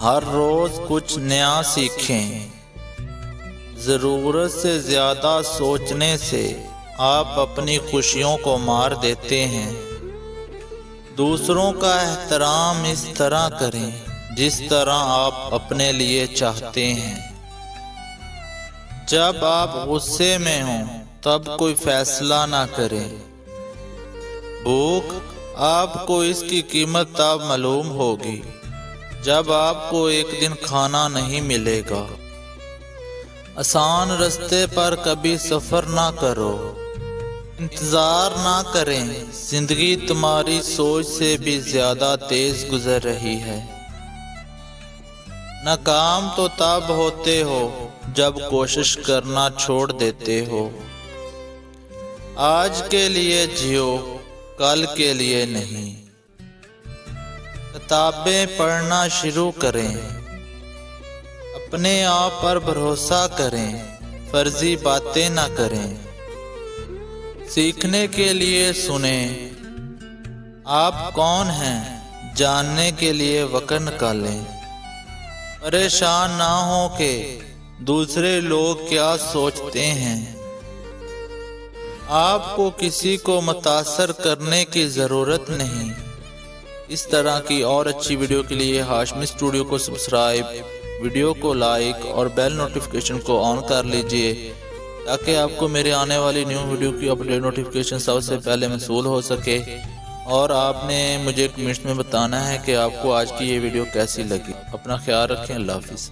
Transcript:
ہر روز کچھ نیا سیکھیں۔ ضرورت سے زیادہ سوچنے سے آپ اپنی خوشیوں کو مار دیتے ہیں۔ دوسروں کا احترام اس طرح کریں جس طرح آپ اپنے لیے چاہتے ہیں۔ جب آپ غصے میں ہوں تب کوئی فیصلہ نہ کریں۔ بھوک آپ کو اس کی قیمت تب معلوم ہوگی جب آپ کو ایک دن کھانا نہیں ملے گا۔ آسان رستے پر کبھی سفر نہ کرو۔ انتظار نہ کریں، زندگی تمہاری سوچ سے بھی زیادہ تیز گزر رہی ہے۔ ناکام تو تب ہوتے ہو جب کوشش کرنا چھوڑ دیتے ہو۔ آج کے لیے جیو، کل کے لیے نہیں۔ کتابیں پڑھنا شروع کریں۔ اپنے آپ پر بھروسہ کریں، فرضی باتیں نہ کریں۔ سیکھنے کے لیے سنیں۔ آپ کون ہیں جاننے کے لیے وقت نکالیں۔ پریشان نہ ہو کہ دوسرے لوگ کیا سوچتے ہیں۔ آپ کو کسی کو متاثر کرنے کی ضرورت نہیں۔ اس طرح کی اور اچھی ویڈیو کے لیے ہاشمی اسٹوڈیو کو سبسکرائب، ویڈیو کو لائک اور بیل نوٹیفیکیشن کو آن کر لیجئے تاکہ آپ کو میرے آنے والی نیو ویڈیو کی اپڈیٹ نوٹیفیکیشن سب سے پہلے موصول ہو سکے۔ اور آپ نے مجھے کمنٹس میں بتانا ہے کہ آپ کو آج کی یہ ویڈیو کیسی لگی۔ اپنا خیال رکھیں۔ اللہ حافظ۔